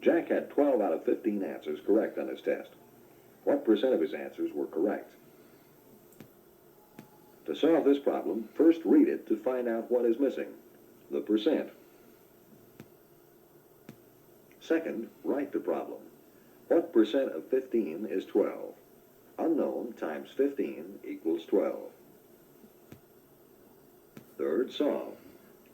Jack had 12 out of 15 answers correct on his test. What percent of his answers were correct? To solve this problem, first read it to find out what is missing, the percent. Second, write the problem. What percent of 15 is 12? Unknown times 15 equals 12. Third, solve.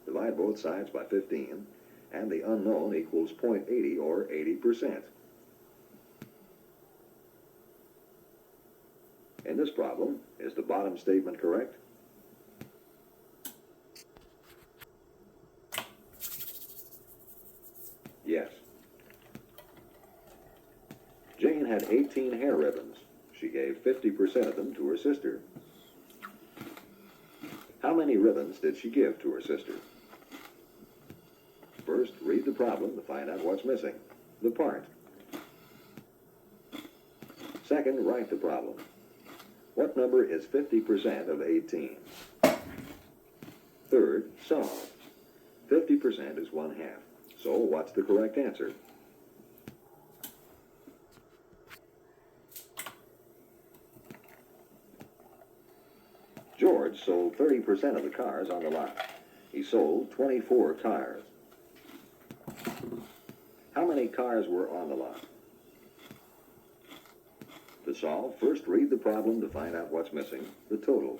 Divide both sides by 15, and the unknown equals 0.80 or 80%. In this problem, is the bottom statement correct? Yes. Jane had 18 hair ribbons. She gave 50% of them to her sister. How many ribbons did she give to her sister? First, read the problem to find out what's missing, the part. Second, write the problem. What number is 50% of 18? Third, solve. 50% is 1/2. So what's the correct answer? George sold 30% of the cars on the lot. He sold 24 cars. How many cars were on the lot? To solve, first read the problem to find out what's missing, the total.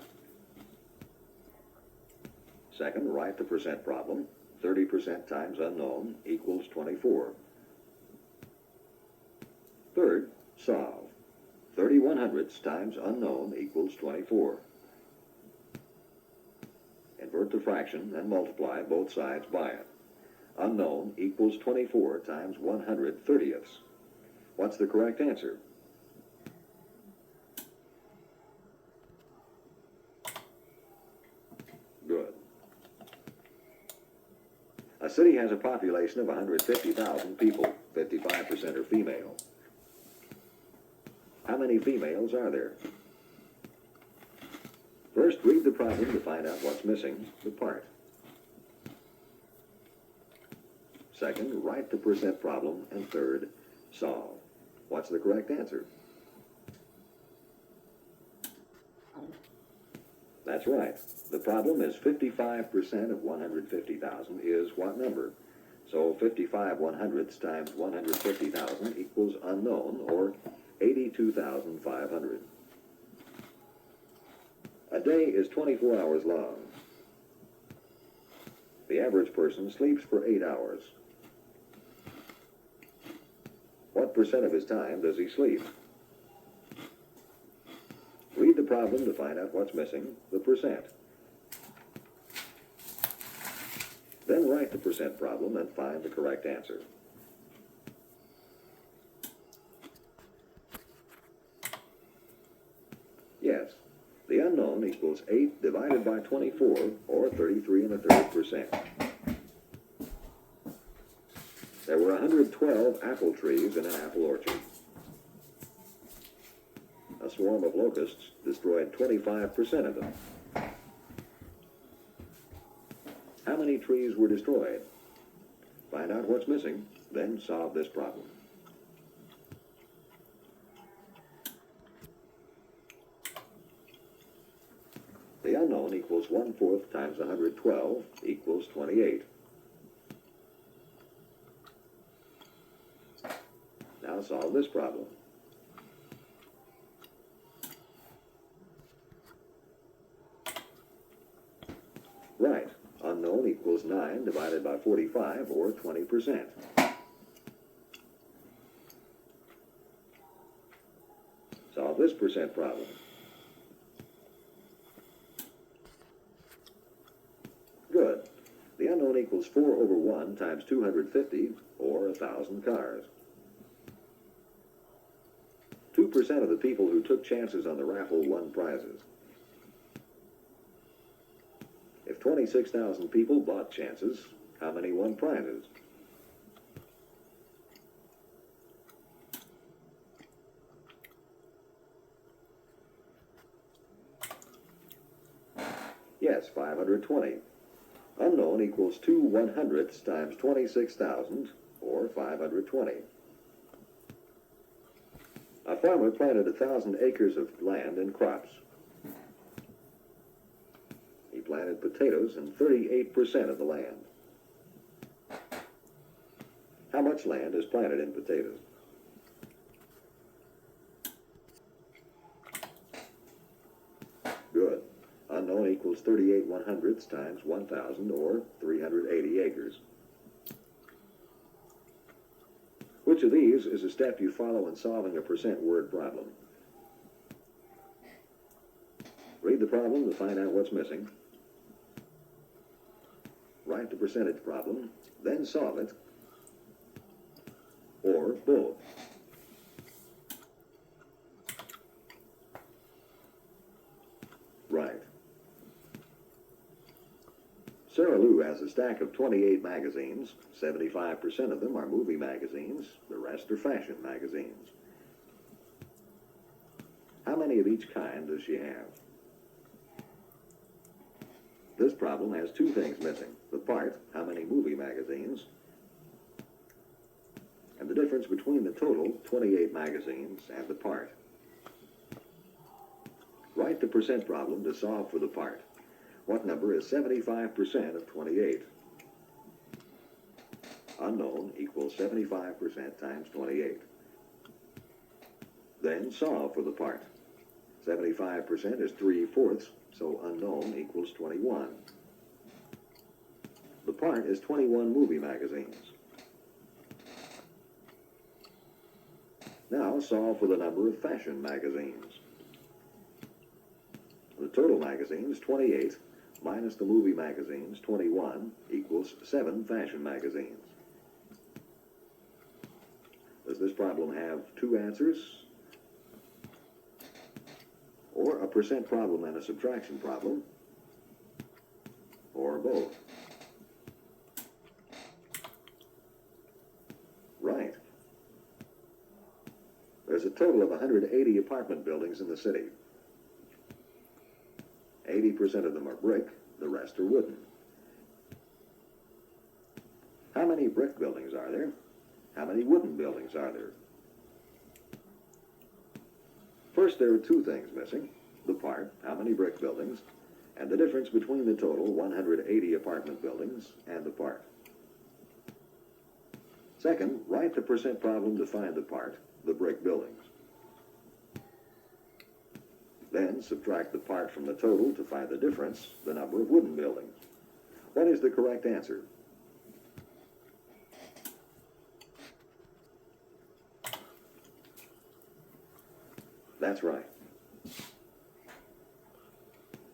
Second, write the percent problem. 30% times unknown equals 24. Third, solve. 30/100ths times unknown equals 24. Invert the fraction and multiply both sides by it. Unknown equals 24 times 130ths. What's the correct answer? Good. A city has a population of 150,000 people. 55% are female. How many females are there? First, read the problem to find out what's missing, the part. Second, write the percent problem. And third, solve. What's the correct answer? That's right. The problem is 55% of 150,000 is what number? So 55/100ths times 150,000 equals unknown, or 82,500. A day is 24 hours long. The average person sleeps for 8 hours. What percent of his time does he sleep? Read the problem to find out what's missing, the percent. Then write the percent problem and find the correct answer. Yes, the unknown equals 8 divided by 24, or 33⅓%. There were 112 apple trees in an apple orchard. A swarm of locusts destroyed 25% of them. How many trees were destroyed? Find out what's missing, then solve this problem. The unknown equals 1/4 times 112 equals 28. Now solve this problem. Right. Unknown equals 9 divided by 45, or 20%. Solve this percent problem. Good. The unknown equals 4/1 times 250, or 1,000 cars. 2% of the people who took chances on the raffle won prizes. If 26,000 people bought chances, how many won prizes? Yes, 520. Unknown equals 2/100ths times 26,000, or or 520. A farmer planted 1,000 acres of land and crops. He planted potatoes in 38% of the land. How much land is planted in potatoes? Good. Unknown equals 38/100ths times 1,000, or 380 acres. Which of these is a step you follow in solving a percent word problem? Read the problem to find out what's missing. Write the percentage problem, then solve it, or both. Right. Sarah Lou has a stack of 28 magazines. 75% of them are movie magazines. The rest are fashion magazines. How many of each kind does she have? This problem has two things missing. The part, how many movie magazines, and the difference between the total, 28 magazines, and the part. Write the percent problem to solve for the part. What number is 75% of 28? Unknown equals 75% times 28. Then solve for the part. 75% is 3/4, so unknown equals 21. The part is 21 movie magazines. Now solve for the number of fashion magazines. The total magazines, 28, minus the movie magazines, 21, equals 7 fashion magazines. Does this problem have two answers? Or a percent problem and a subtraction problem? Or both? Right. There's a total of 180 apartment buildings in the city. 80% of them are brick, the rest are wooden. How many brick buildings are there? How many wooden buildings are there? First, there are two things missing. The part, how many brick buildings, and the difference between the total, 180 apartment buildings, and the part. Second, write the percent problem to find the part, the brick buildings. Then subtract the part from the total to find the difference, the number of wooden buildings. What is the correct answer? That's right.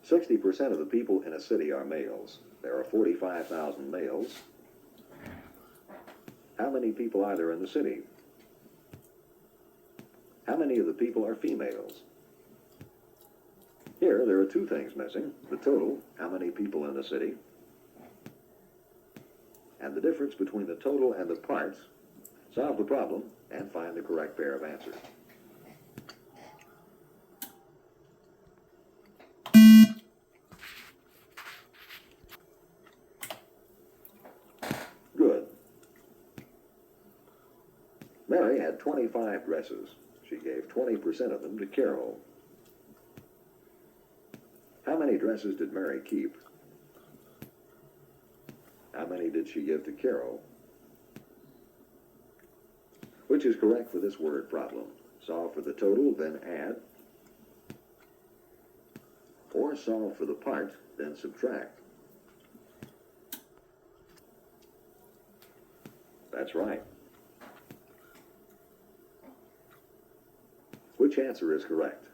60% of the people in a city are males. There are 45,000 males. How many people are there in the city? How many of the people are females? Here, there are two things missing. The total, how many people in the city, and the difference between the total and the part. Solve the problem and find the correct pair of answers. Good. Mary had 25 dresses. She gave 20% of them to Carol. How many dresses did Mary keep? How many did she give to Carol? Which is correct for this word problem? Solve for the total, then add. Or solve for the part, then subtract. That's right. Which answer is correct?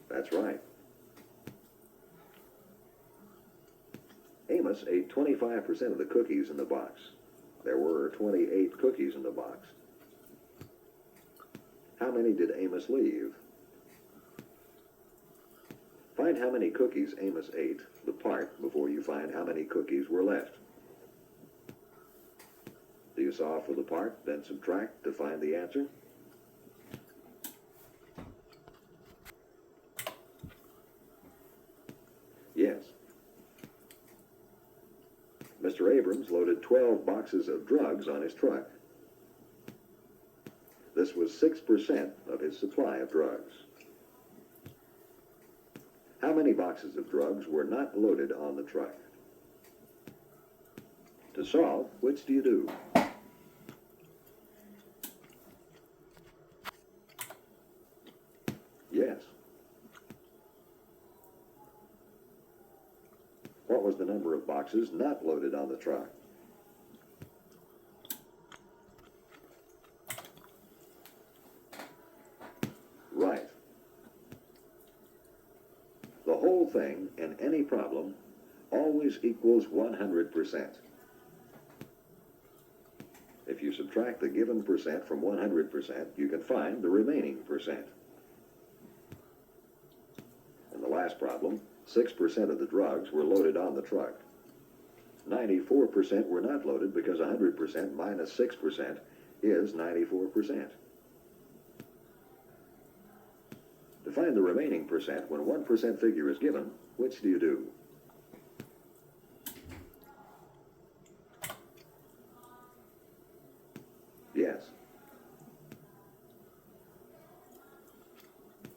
That's right. Amos ate 25% of the cookies in the box. There were 28 cookies in the box. How many did Amos leave? Find how many cookies Amos ate, the part, before you find how many cookies were left. Do you solve for the part, then subtract to find the answer? Yes. Mr. Abrams loaded 12 boxes of drugs on his truck. This was 6% of his supply of drugs. How many boxes of drugs were not loaded on the truck? To solve, which do you do? Yes. What was the number of boxes not loaded on the truck? Right. The whole thing in any problem always equals 100%. If you subtract the given percent from 100%, you can find the remaining percent. In the last problem, 6% of the drugs were loaded on the truck. 94% were not loaded because 100% minus 6% is 94%. To find the remaining percent when a 1% figure is given, which do you do? Yes.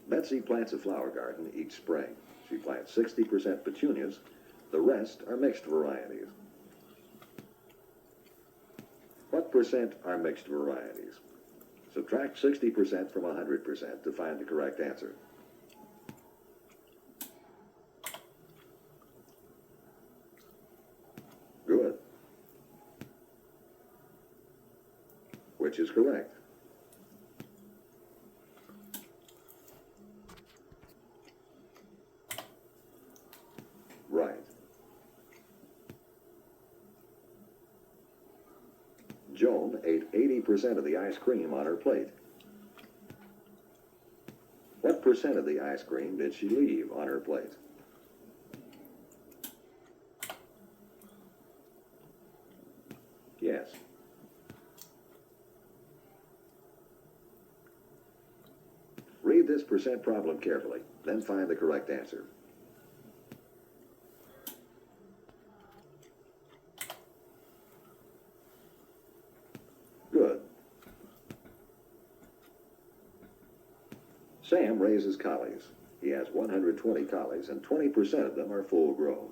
Betsy plants a flower garden each spring. She plants 60% petunias. The rest are mixed varieties. What percent are mixed varieties? Subtract 60% from 100% to find the correct answer. Good. Which is correct? Right. Joan ate 80% of the ice cream on her plate. What percent of the ice cream did she leave on her plate? Yes. Read this percent problem carefully, then find the correct answer. Good. Sam raises collies. He has 120 collies, and 20% of them are full grown.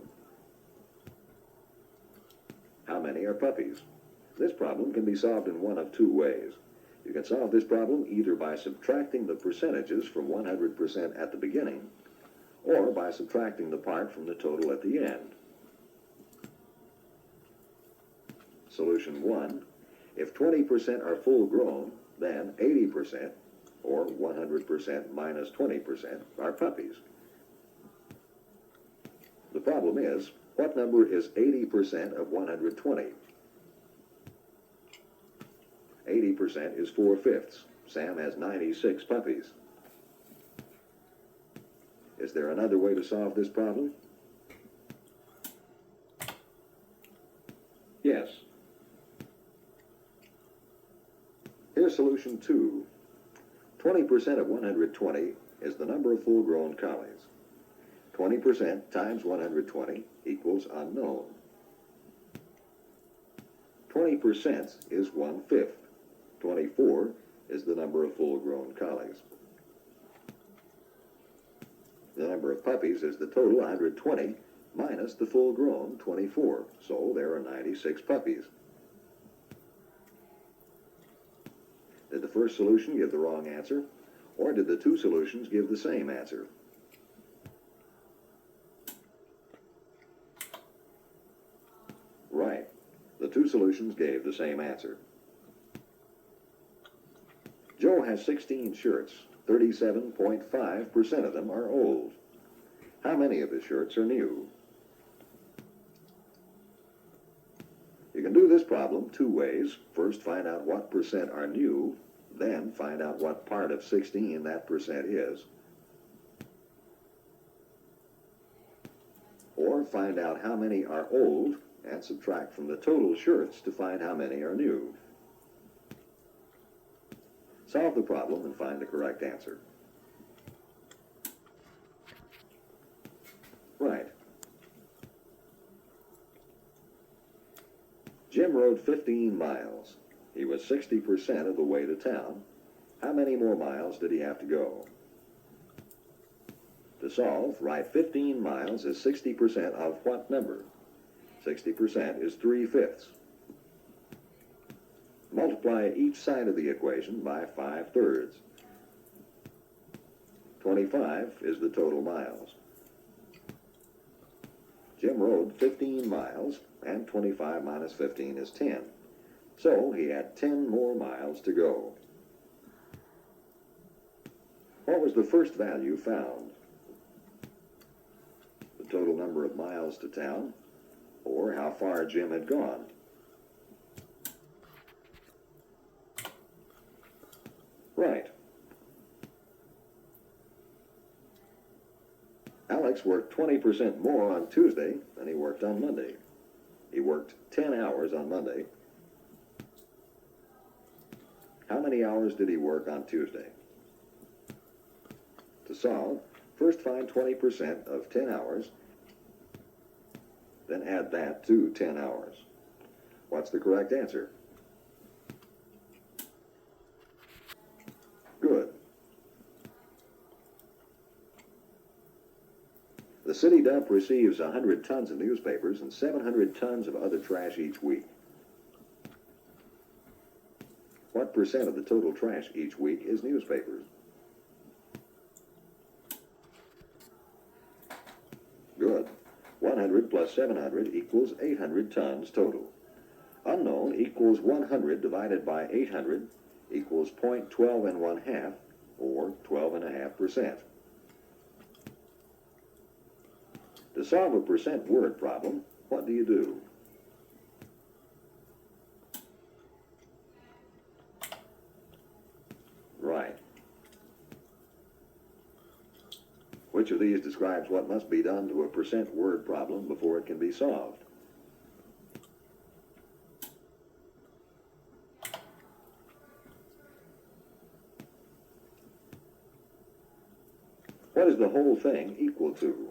How many are puppies? This problem can be solved in one of two ways. You can solve this problem either by subtracting the percentages from 100% at the beginning, or by subtracting the part from the total at the end. Solution 1. If 20% are full grown, then 80%, or 100% minus 20%, are puppies. The problem is, what number is 80% of 120? 80% is 4/5. Sam has 96 puppies. Is there another way to solve this problem? Yes. Here's solution 2. 20% of 120 is the number of full-grown collies. 20% times 120 equals unknown. 20% is 1/5. 24 is the number of full-grown collies. The number of puppies is the total 120 minus the full-grown 24. So there are 96 puppies. Did the first solution give the wrong answer, or did the two solutions give the same answer? Right. The two solutions gave the same answer. Joe has 16 shirts. 37.5% of them are old. How many of his shirts are new? You can do this problem two ways. First, find out what percent are new, then find out what part of 16 that percent is. Or find out how many are old and subtract from the total shirts to find how many are new. Solve the problem and find the correct answer. Right. Jim rode 15 miles. He was 60% of the way to town. How many more miles did he have to go? To solve, write 15 miles as 60% of what number? 60% is 3/5. Multiply each side of the equation by 5/3. 25 is the total miles. Jim rode 15 miles, and 25 minus 15 is 10. So he had 10 more miles to go. What was the first value found? The total number of miles to town, or how far Jim had gone? Right. Alex worked 20% more on Tuesday than he worked on Monday. He worked 10 hours on Monday. How many hours did he work on Tuesday? To solve, first find 20% of 10 hours, then add that to 10 hours. What's the correct answer? Good. The city dump receives 100 tons of newspapers and 700 tons of other trash each week. What percent of the total trash each week is newspapers? Good. 100 plus 700 equals 800 tons total. Unknown equals 100 divided by 800 equals 0.12 1/2, or 12.5%. To solve a percent word problem, what do you do? Right. Which of these describes what must be done to a percent word problem before it can be solved? What is the whole thing equal to?